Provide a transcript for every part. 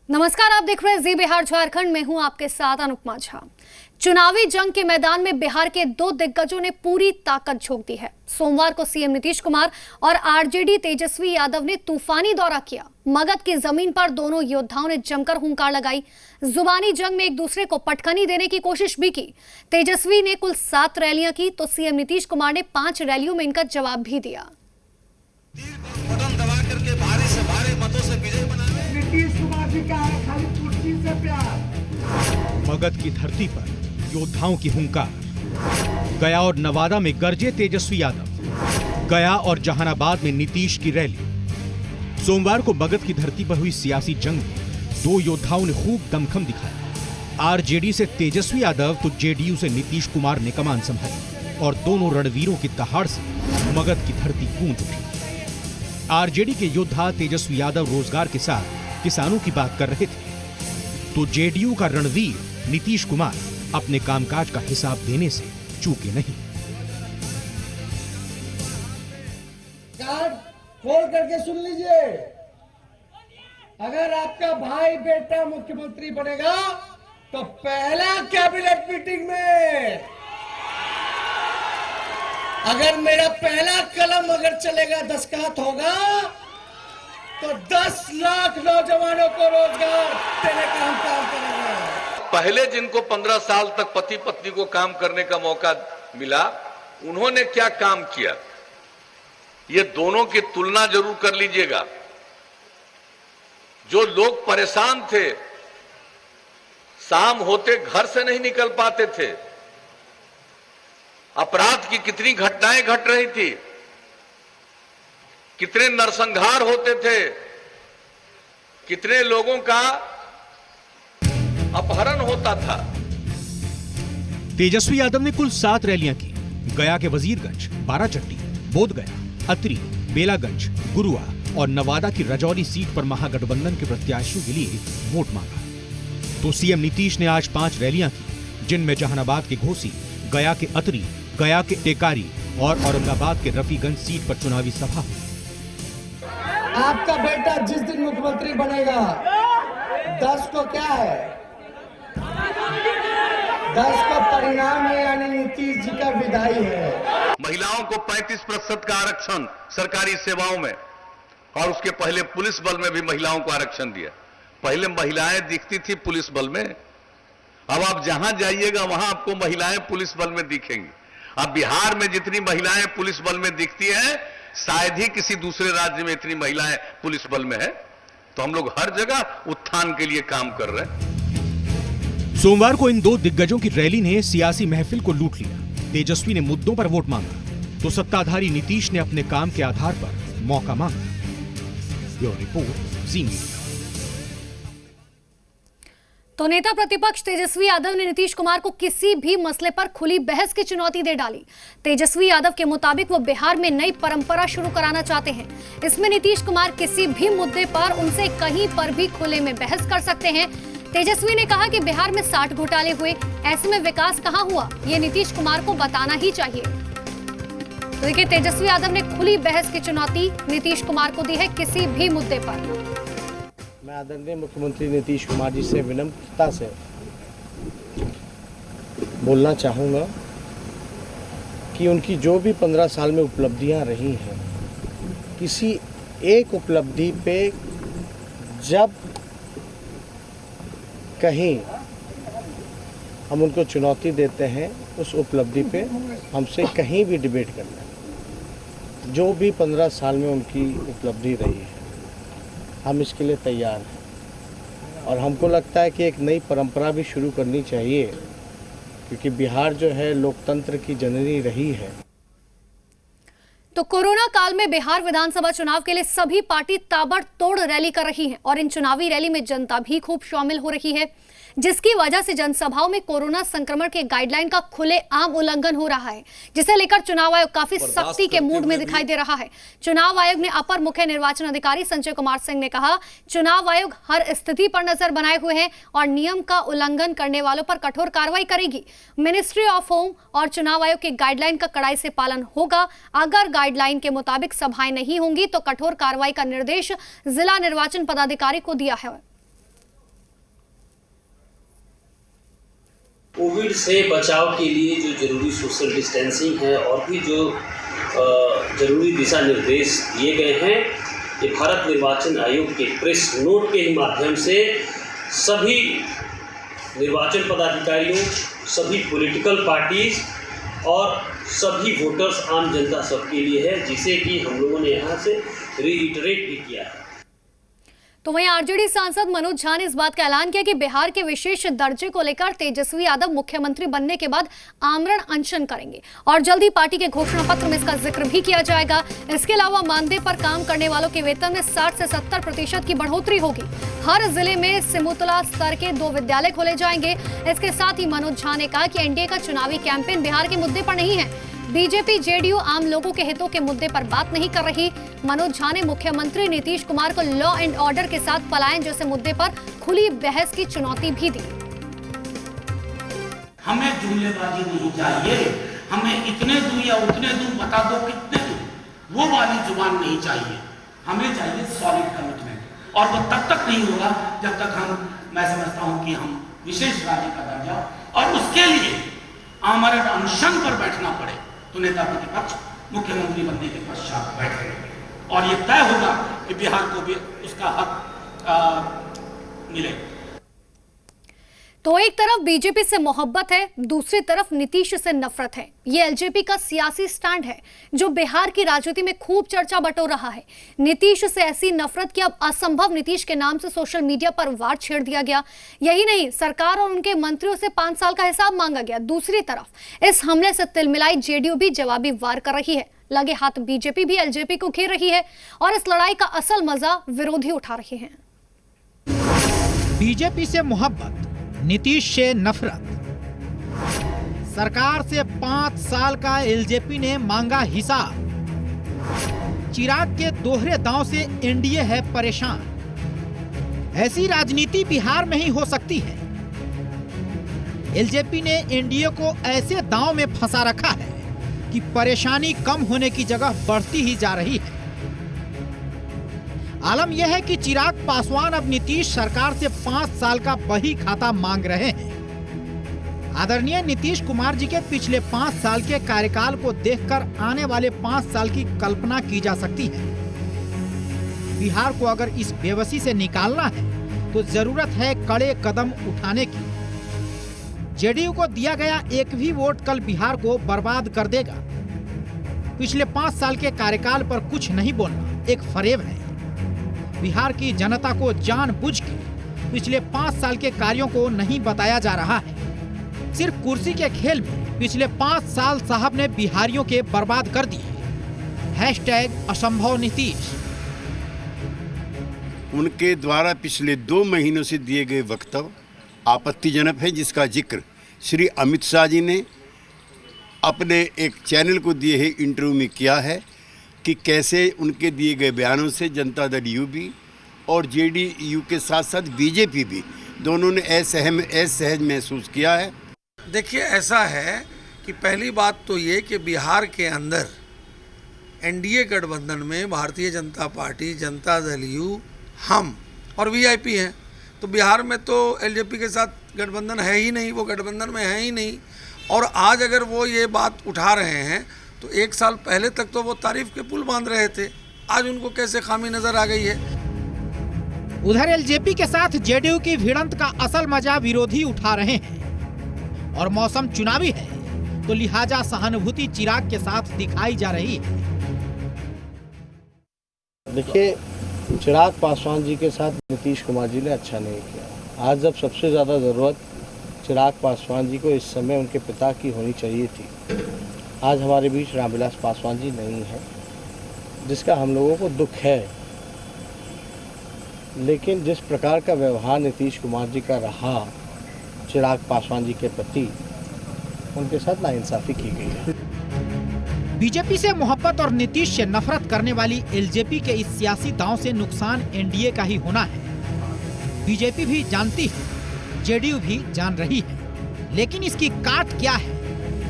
नमस्कार, आप देख रहे हैं जी बिहार झारखंड में हूं आपके साथ अनुपमा झा। चुनावी जंग के मैदान में बिहार के दो दिग्गजों ने पूरी ताकत झोंक दी है। सोमवार को सीएम नीतीश कुमार और आरजेडी तेजस्वी यादव ने तूफानी दौरा किया। मगध की जमीन पर दोनों योद्धाओं ने जमकर हुंकार लगाई। जुबानी जंग में एक दूसरे को पटखनी देने की कोशिश भी की। तेजस्वी ने कुल 7 रैलियां की तो सीएम नीतीश कुमार ने 5 रैलियों में इनका जवाब भी दिया। बटन दबा करके भारी से भारी मतों से विजय बनाने नीतीश कुमार जी का है खाली कुर्सी से प्यार। मगध की धरती पर योद्धाओं की हुंकार। गया और नवादा में गरजे तेजस्वी यादव। गया और जहानाबाद में नीतीश की रैली। सोमवार को मगध की धरती पर हुई सियासी जंग में दो योद्धाओं ने खूब दमखम दिखाया। आरजेडी से तेजस्वी यादव तो जेडीयू से नीतीश कुमार ने कमान संभाली और दोनों रणवीरों की दहाड़ से मगध की धरती गूंज उठी। आरजेडी के योद्धा तेजस्वी यादव रोजगार के साथ किसानों की बात कर रहे थे, तो जेडीयू का रणवीर नीतीश कुमार अपने कामकाज का हिसाब देने से चूके नहीं। कार्ड खोल करके सुन लीजिए, अगर आपका भाई बेटा मुख्यमंत्री बनेगा तो पहला कैबिनेट मीटिंग में अगर मेरा पहला कलम अगर चलेगा, दस्तखत होगा तो 10 लाख नौजवानों को रोजगार देने का हम काम करेंगे। पहले जिनको 15 साल तक पति पत्नी को काम करने का मौका मिला, उन्होंने क्या काम किया, ये दोनों की तुलना जरूर कर लीजिएगा। जो लोग परेशान थे, शाम होते घर से नहीं निकल पाते थे, अपराध की कितनी घटनाएं घट रही थी, कितने नरसंहार होते थे, कितने लोगों का अपहरण होता था। तेजस्वी यादव ने कुल 7 रैलियां की। गया के वजीरगंज, बाराचट्टी, बोधगया, अतरी, बेलागंज, गुरुआ और नवादा की रजौली सीट पर महागठबंधन के प्रत्याशियों के लिए वोट मांगा। तो सीएम नीतीश ने आज 5 रैलियां की, जिनमें जहानाबाद के घोसी, गया के अतरी, गया के टेकारी और औरंगाबाद के रफीगंज सीट पर चुनावी सभा हुई। आपका बेटा जिस दिन मुख्यमंत्री बनेगा, 10 को क्या है, 10 को परिणाम है, यानी नीतीश जी का विदाई है। महिलाओं को 35% का आरक्षण सरकारी सेवाओं में, और उसके पहले पुलिस बल में भी महिलाओं को आरक्षण दिया। पहले महिलाएं दिखती थी पुलिस बल में, अब आप जहां जाइएगा वहां आपको महिलाएं पुलिस बल में दिखेंगी। अब बिहार में जितनी महिलाएं पुलिस बल में दिखती हैं, शायद ही किसी दूसरे राज्य में इतनी महिलाएं पुलिस बल में है। तो हम लोग हर जगह उत्थान के लिए काम कर रहे हैं। सोमवार को इन दो दिग्गजों की रैली ने सियासी महफिल को लूट लिया। तेजस्वी ने मुद्दों पर वोट मांगा तो सत्ताधारी नीतीश ने अपने काम के आधार पर मौका मांगा। ब्यूरो रिपोर्ट, जी मीडिया। तो नेता प्रतिपक्ष तेजस्वी यादव ने नीतीश कुमार को किसी भी मसले पर खुली बहस की चुनौती दे डाली। तेजस्वी यादव के मुताबिक वो बिहार में नई परंपरा शुरू कराना चाहते हैं। इसमें नीतीश कुमार किसी भी मुद्दे पर उनसे कहीं पर भी खुले में बहस कर सकते हैं। तेजस्वी ने कहा कि बिहार में 60 घोटाले हुए, ऐसे में विकास कहां हुआ, ये नीतीश कुमार को बताना ही चाहिए। तो देखिए, तेजस्वी यादव ने खुली बहस की चुनौती नीतीश कुमार को दी है किसी भी मुद्दे पर। मैं आदरणीय मुख्यमंत्री नीतीश कुमार जी से विनम्रता से बोलना चाहूँगा कि उनकी जो भी 15 साल में उपलब्धियां रही हैं, किसी एक उपलब्धि पे जब कहीं हम उनको चुनौती देते हैं, उस उपलब्धि पे हमसे कहीं भी डिबेट करना। जो भी 15 साल में उनकी उपलब्धि रही है, हम इसके लिए तैयार हैं। और हमको लगता है कि एक नई परंपरा भी शुरू करनी चाहिए, क्योंकि बिहार जो है लोकतंत्र की जननी रही है। तो कोरोना काल में बिहार विधानसभा चुनाव के लिए सभी पार्टी ताबड़तोड़ रैली कर रही हैं और इन चुनावी रैली में जनता भी खूब शामिल हो रही है, जिसकी वजह से जनसभाओं में कोरोना संक्रमण के गाइडलाइन का खुलेआम उल्लंघन हो रहा है, जिसे लेकर चुनाव आयोग काफी सख्ती के मूड में दिखाई दे रहा है। चुनाव आयोग ने अपर मुख्य निर्वाचन अधिकारी संजय कुमार सिंह ने कहा, चुनाव आयोग हर स्थिति पर नजर बनाए हुए हैं और नियम का उल्लंघन करने वालों पर कठोर कार्रवाई करेगी। मिनिस्ट्री ऑफ होम और चुनाव आयोग की गाइडलाइन का कड़ाई से पालन होगा। अगर गाइडलाइन के मुताबिक सभाएं नहीं होंगी तो कठोर कार्रवाई का निर्देश जिला निर्वाचन पदाधिकारी को दिया है। कोविड से बचाव के लिए जो जरूरी सोशल डिस्टेंसिंग है और भी जो जरूरी दिशा निर्देश दिए गए हैं, ये भारत निर्वाचन आयोग के प्रेस नोट के ही माध्यम से सभी निर्वाचन पदाधिकारियों, सभी पॉलिटिकल पार्टीज और सभी वोटर्स, आम जनता सबके लिए है, जिसे कि हम लोगों ने यहाँ से रीइटरेट भी किया है। तो वहीं आरजेडी सांसद मनोज झा ने इस बात का ऐलान किया कि बिहार के विशेष दर्जे को लेकर तेजस्वी यादव मुख्यमंत्री बनने के बाद आमरण अनशन करेंगे और जल्द ही पार्टी के घोषणा पत्र में इसका जिक्र भी किया जाएगा। इसके अलावा मानदेय पर काम करने वालों के वेतन में 60 से 70% की बढ़ोतरी होगी। हर जिले में सिमुतला स्तर के 2 विद्यालय खोले जाएंगे। इसके साथ ही मनोज झा ने कहा कि एनडीए का चुनावी कैंपेन बिहार के मुद्दे पर नहीं है। बीजेपी जेडीयू आम लोगों के हितों के मुद्दे पर बात नहीं कर रही। मनोज झा ने मुख्यमंत्री नीतीश कुमार को लॉ एंड ऑर्डर के साथ पलायन जैसे मुद्दे पर खुली बहस की चुनौती भी दी। हमें जुमलेबाजी नहीं चाहिए, हमें इतने दूं या उतने दूं, बता दो कितने दूं, वो वाली जुबान नहीं चाहिए। हमें चाहिए सॉलिड कमिटमेंट, और वो तब तक नहीं होगा जब तक मैं समझता हूं कि हम विशेष राज्य का दर्जा, और उसके लिए आमरण अनशन पर बैठना पड़े तो नेता प्रतिपक्ष मुख्यमंत्री बनने के पश्चात बैठे और ये तय होगा कि बिहार को भी उसका हक मिले। तो एक तरफ बीजेपी से मोहब्बत है, दूसरी तरफ नीतीश से नफरत है। ये एलजेपी का सियासी स्टैंड है जो बिहार की राजनीति में खूब चर्चा बटोर रहा है। नीतीश से ऐसी नफरत कि अब असंभव नीतीश के नाम से सोशल मीडिया पर वार छेड़ दिया गया। यही नहीं, सरकार और उनके मंत्रियों से 5 साल का हिसाब मांगा गया। दूसरी तरफ इस हमले से तिलमिलाई जेडीयू भी जवाबी वार कर रही है। लगे हाथ बीजेपी भी एलजेपी को घेर रही है और इस लड़ाई का असल मजा विरोधी उठा रहे हैं। बीजेपी से मोहब्बत, नीतीश से नफरत। सरकार से 5 साल का एलजेपी ने मांगा हिसाब। चिराग के दोहरे दांव से एनडीए है परेशान। ऐसी राजनीति बिहार में ही हो सकती है। एलजेपी ने एनडीए को ऐसे दांव में फंसा रखा है कि परेशानी कम होने की जगह बढ़ती ही जा रही है। आलम यह है कि चिराग पासवान अब नीतीश सरकार से 5 साल का बही खाता मांग रहे हैं। आदरणीय नीतीश कुमार जी के पिछले 5 साल के कार्यकाल को देखकर आने वाले 5 साल की कल्पना की जा सकती है। बिहार को अगर इस बेबसी से निकालना है तो जरूरत है कड़े कदम उठाने की। जेडीयू को दिया गया एक भी वोट कल बिहार को बर्बाद कर देगा। पिछले 5 साल के कार्यकाल पर कुछ नहीं बोलना एक फरेब है। बिहार की जनता को जानबूझ के पिछले 5 साल के कार्यों को नहीं बताया जा रहा है। सिर्फ कुर्सी के खेल में पिछले 5 साल साहब ने बिहारियों के बर्बाद कर दिए। #असंभव नीतीश। उनके द्वारा पिछले 2 महीनों से दिए गए वक्तव्य आपत्तिजनक है, जिसका जिक्र श्री अमित शाह जी ने अपने एक चैनल को दिए है इंटरव्यू में किया है कि कैसे उनके दिए गए बयानों से जनता दल यू भी और जेडीयू के साथ साथ बीजेपी भी दोनों ने असहज महसूस किया है। देखिए, ऐसा है कि पहली बात तो ये कि बिहार के अंदर एनडीए गठबंधन में भारतीय जनता पार्टी, जनता दल यू, हम और वीआईपी हैं। तो बिहार में तो एलजेपी के साथ गठबंधन है ही नहीं, वो गठबंधन में है ही नहीं। और आज अगर वो ये बात उठा रहे हैं तो 1 साल पहले तक तो वो तारीफ के पुल बांध रहे थे। आज उनको कैसे खामी नजर आ गई है। उधर एलजेपी के साथ जेडीयू की भिड़ंत का असल मजा विरोधी उठा रहे हैं और मौसम चुनावी है तो लिहाजा सहानुभूति चिराग के साथ दिखाई जा रही है। देखिए, चिराग पासवान जी के साथ नीतीश कुमार जी ने अच्छा नहीं किया। आज जब सबसे ज़्यादा ज़रूरत चिराग पासवान जी को इस समय उनके पिता की होनी चाहिए थी, आज हमारे बीच रामविलास पासवान जी नहीं है, जिसका हम लोगों को दुख है। लेकिन जिस प्रकार का व्यवहार नीतीश कुमार जी का रहा चिराग पासवान जी के प्रति, उनके साथ नाइंसाफ़ी की गई है। बीजेपी से मोहब्बत और नीतीश से नफरत करने वाली एलजेपी के इस सियासी दांव से नुकसान एनडीए का ही होना है। बीजेपी भी जानती है, जेडीयू भी जान रही है, लेकिन इसकी काट क्या है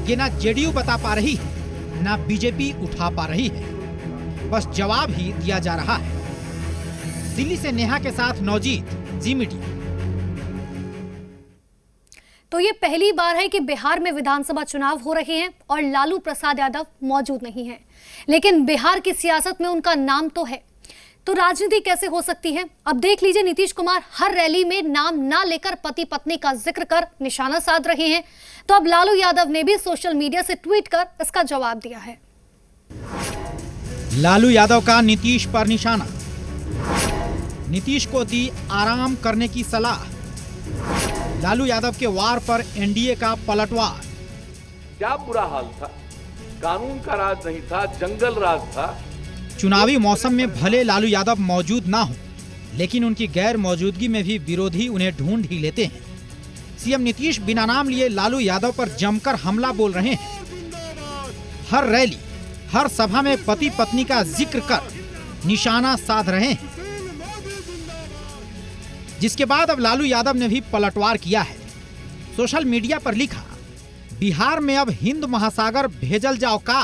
ये ना जेडीयू बता पा रही है ना बीजेपी उठा पा रही है। बस जवाब ही दिया जा रहा है। दिल्ली से नेहा के साथ नौजीत, जी मीडिया। तो ये पहली बार है कि बिहार में विधानसभा चुनाव हो रहे हैं और लालू प्रसाद यादव मौजूद नहीं है। लेकिन बिहार की सियासत में उनका नाम तो है, तो राजनीति कैसे हो सकती है? अब देख लीजिए, नीतीश कुमार हर रैली में नाम ना लेकर पति पत्नी का जिक्र कर निशाना साध रहे हैं। तो अब लालू यादव ने भी सोशल मीडिया से ट्वीट कर इसका जवाब दिया है। लालू यादव का नीतीश पर निशाना, नीतीश को दी आराम करने की सलाह। लालू यादव के वार पर एनडीए का पलटवार। क्या बुरा हाल था, कानून का राज नहीं था, जंगल राज था। चुनावी मौसम में भले लालू यादव मौजूद ना हो, लेकिन उनकी गैर मौजूदगी में भी विरोधी उन्हें ढूंढ ही लेते हैं। सीएम नीतीश बिना नाम लिए लालू यादव पर जमकर हमला बोल रहे हैं। हर रैली, हर सभा में पति पत्नी का जिक्र कर निशाना साध रहे हैं, जिसके बाद अब लालू यादव ने भी पलटवार किया है। सोशल मीडिया पर लिखा, बिहार में अब हिंद महासागर भेजल जाओ का,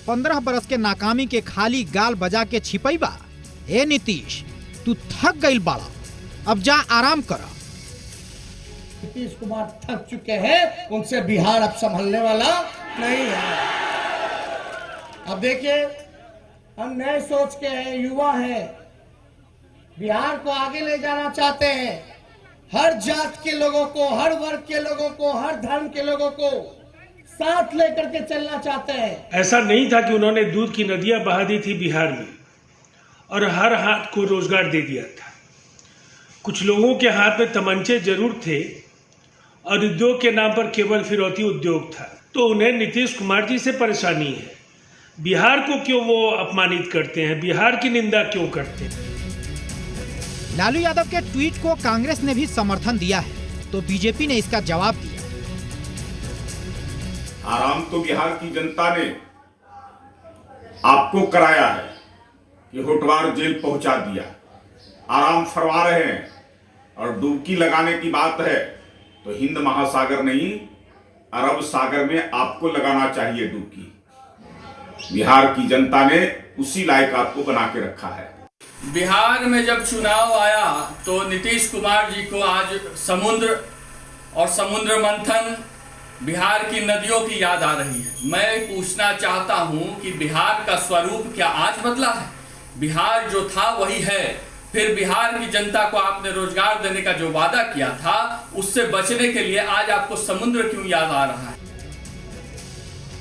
15 बरस के नाकामी के खाली गाल बजा के छिपैबा। ए नीतीश, तू थक गइल बाड़ा, अब जा आराम कर। नीतीश कुमार थक चुके हैं, उनसे बिहार अब संभलने वाला नहीं है। अब देखिए, हम नए सोच के हैं, युवा हैं, बिहार को आगे ले जाना चाहते हैं। हर जात के लोगों को, हर वर्ग के लोगों को, हर धर्म के लोगों को साथ लेकर के चलना चाहते हैं। ऐसा नहीं था कि उन्होंने दूध की नदियां बहा दी थी बिहार में और हर हाथ को रोजगार दे दिया था। कुछ लोगों के हाथ में तमंचे जरूर थे और उद्योग के नाम पर केवल फिरौती उद्योग था। तो उन्हें नीतीश कुमार जी से परेशानी है। बिहार को क्यों वो अपमानित करते हैं, बिहार की निंदा क्यों करते हैं? लालू यादव के ट्वीट को कांग्रेस ने भी समर्थन दिया है, तो बीजेपी ने इसका जवाब दिया। आराम तो बिहार की जनता ने आपको कराया है कि होटवार जेल पहुंचा दिया, आराम फरवा रहे हैं। और डुबकी लगाने की बात है तो हिंद महासागर नहीं, अरब सागर में आपको लगाना चाहिए डुबकी। बिहार की जनता ने उसी लायक आपको बना के रखा है। बिहार में जब चुनाव आया तो नीतीश कुमार जी को आज समुद्र और समुद्र मंथन, बिहार की नदियों की याद आ रही है। मैं पूछना चाहता हूं कि बिहार का स्वरूप क्या आज बदला है? बिहार जो था वही है। फिर बिहार की जनता को आपने रोजगार देने का जो वादा किया था, उससे बचने के लिए आज आपको समुद्र क्यों याद आ रहा है?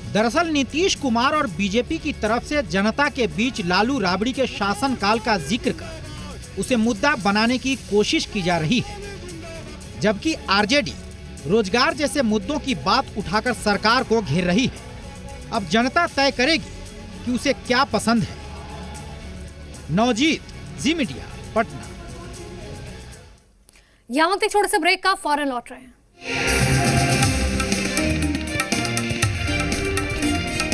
दरअसल नीतीश कुमार और बीजेपी की तरफ से जनता के बीच लालू राबड़ी के शासनकाल का जिक्र कर उसे मुद्दा बनाने की कोशिश की जा रही है, जबकि आरजेडी रोजगार जैसे मुद्दों की बात उठाकर सरकार को घेर रही है। अब जनता तय करेगी कि उसे क्या पसंद है। नवजीत, जी मीडिया, पटना। यहाँ एक छोटे से ब्रेक का, फौरन लौट रहे हैं।